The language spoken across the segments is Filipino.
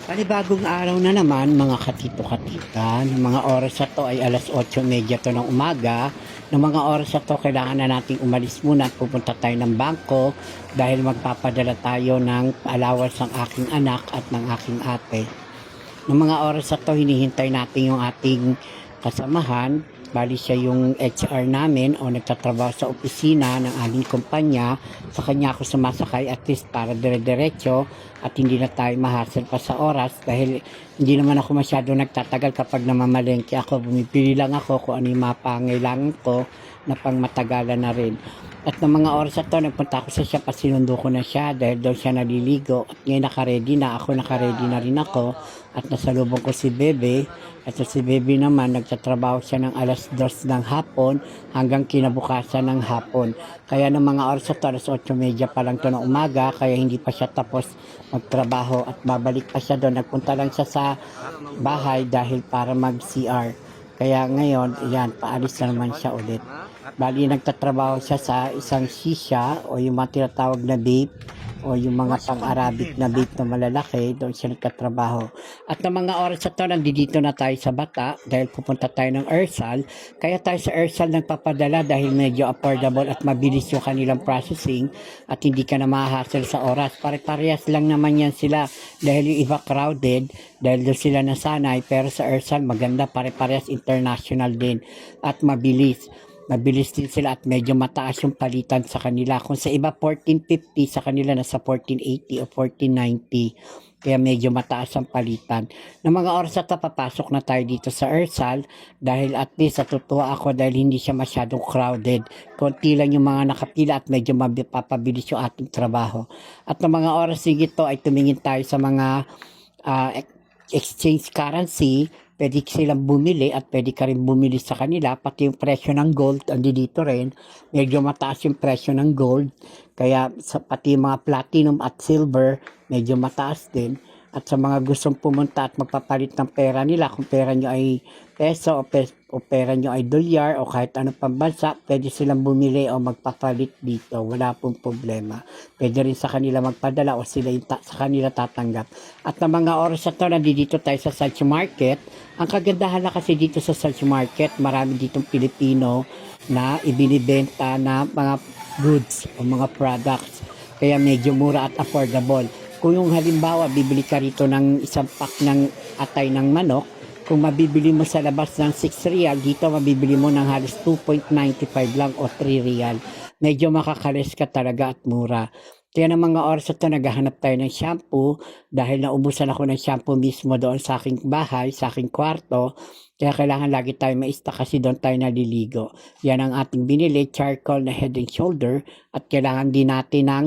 Panibagong araw na naman mga katito-katita. Ng mga oras na to ay alas 8:30 to ng umaga. Ng mga oras na to kailangan na nating umalis muna at pupunta tayo ng bangko dahil magpapadala tayo ng allowance ng aking anak at ng aking ate. Ng mga oras na to hinihintay natin yung ating kasamahan. Bali siya yung HR namin o nagtatrabaho sa opisina ng aming kumpanya. Sa kanya ako sumasakay at least para dire-diretso at hindi na tayo mahasel pa sa oras dahil hindi naman ako masyado nagtatagal kapag namamalengke ako. Bumipili lang ako kung ano yung mga pangailangan ko na pang matagalan na rin. At ng mga oras na to, nagpunta ako sa siya, pasinundo ko na siya dahil doon siya naliligo. At ngayon nakaredy na ako, nakaredy na rin ako. At nasalubong ko si Bebe. At si Bebe naman, nagtatrabaho siya ng alas 2 ng hapon hanggang kinabukasan ng hapon. Kaya ng mga oras na to, alas 8:30 pa lang to ng umaga, kaya hindi pa siya tapos magtrabaho at babalik pa siya doon. Nagpunta lang siya sa bahay dahil para mag-CR. Kaya ngayon, yan, paalis na naman siya ulit. Bali, nagtatrabaho siya sa isang shisha o yung mga tinatawag na vape o yung mga pang-Arabic na vape na malalaki, doon siya nagtatrabaho. At ng mga oras na to, nandito na tayo sa Bata dahil pupunta tayo ng Ersal. Kaya tayo sa Ersal nagpapadala dahil medyo affordable at mabilis yung kanilang processing at hindi ka na mahahassle sa oras. Pare-parehas lang naman yan sila dahil yung iba crowded dahil doon sila nasanay, pero sa Ersal maganda, pare-parehas international din at mabilis. Mabilis din sila at medyo mataas yung palitan sa kanila. Kung sa iba 1450, sa kanila nasa 1480 o 1490. Kaya medyo mataas ang palitan. Ng mga oras na papasok na tayo dito sa Ersal dahil at least natutuwa ako dahil hindi siya masyadong crowded. Konti lang yung mga nakapila at medyo mapapabilis yung ating trabaho. At ng mga oras dito ay tumingin tayo sa mga exchange currency. Pwede silang bumili at pwede ka rin bumili sa kanila. Pati yung presyo ng gold, andi dito rin. Medyo mataas yung presyo ng gold. Kaya pati yung mga platinum at silver, medyo mataas din. At sa mga gustong pumunta at magpapalit ng pera nila, kung pera nyo ay peso o pera nyo ay dolyar o kahit anong pambansa, pwede silang bumili o magpapalit dito. Wala pong problema. Pwede rin sa kanila magpadala o sila yung sa kanila tatanggap. At ng mga oras na ito, nandito tayo sa Salchi Market. Ang kagandahan na kasi dito sa Salchi Market, marami ditong Pilipino na ibinibenta na mga goods o mga products. Kaya medyo mura at affordable. Kung yung halimbawa, bibili ka rito ng isang pack ng atay ng manok, kung mabibili mo sa labas ng 6 real, dito mabibili mo ng halos 2.95 lang o 3 real. Medyo makakalis ka talaga at mura. Kaya ng mga oras ito, naghahanap tayo ng shampoo dahil naubusan ako ng shampoo mismo doon sa aking bahay, sa aking kwarto. Kaya kailangan lagi tayo ma-stock kasi doon tayo naliligo. Yan ang ating binili, charcoal na Head and Shoulder. At kailangan din natin ng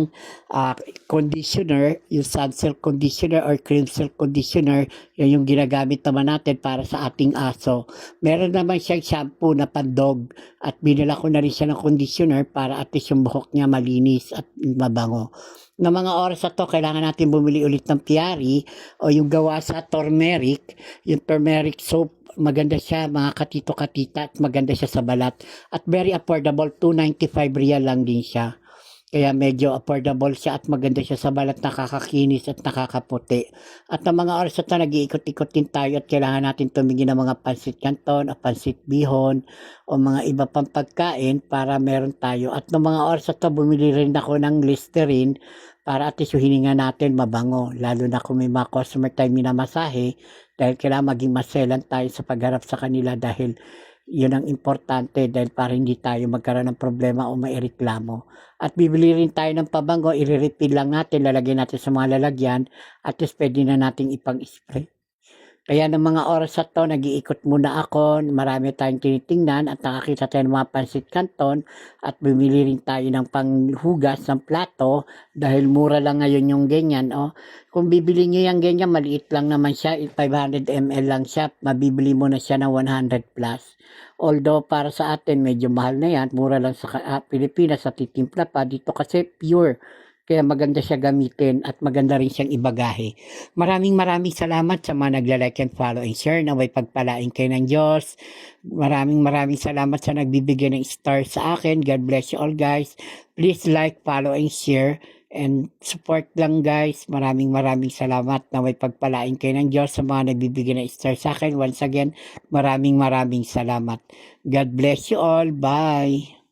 conditioner, yung sun silk conditioner or cream silk conditioner. Yan yung ginagamit naman natin para sa ating aso. Meron naman siyang shampoo na pandog at binila ko na rin siya ng conditioner para at least yung buhok niya malinis at mabango. Na mga oras na to, kailangan natin bumili ulit ng Piari o yung gawa sa turmeric, yung turmeric soap. Maganda siya mga katito-katita at maganda siya sa balat at very affordable, 295 real lang din siya. Kaya medyo affordable siya at maganda siya sa balat, nakakakinis at nakakaputi. At ng mga oras na ito, nag-iikot-ikot din tayo at kailangan natin tumingin ng mga pansit canton o pansit bihon o mga iba pang pagkain para meron tayo. At ng mga oras na ito, bumili rin ako ng Listerine para at least yung hininga natin mabango. Lalo na kung may mga customer tayo minamasahe dahil kailangan maging maselan tayo sa pagharap sa kanila dahil yun ang importante dahil para hindi tayo magkaroon ng problema o maireklamo. At bibili rin tayo ng pabango, i-refill lang natin, lalagyan natin sa mga lalagyan at least pwede na nating ipang-spray. Kaya ng mga oras na to, nag-iikot muna ako, marami tayong tinitingnan at nakakita tayo ng mga pansit canton at bumili rin tayo ng panghugas ng plato dahil mura lang ngayon yung ganyan. Oh. Kung bibili nyo yung ganyan, maliit lang naman siya, 500 ml lang siya, mabibili mo na siya ng 100 plus. Although para sa atin, medyo mahal na yan, mura lang sa Pilipinas, sa titimpla pa, dito kasi pure. Kaya maganda siya gamitin at maganda rin siyang ibagahe. Maraming salamat sa mga nagla-like and follow and share. Naway pagpalain kayo ng Diyos. Maraming salamat sa nagbibigay ng star sa akin. God bless you all guys. Please like, follow and share. And support lang guys. Maraming salamat na may pagpalain kayo ng Diyos sa mga nagbibigay ng star sa akin. Once again, maraming salamat. God bless you all. Bye.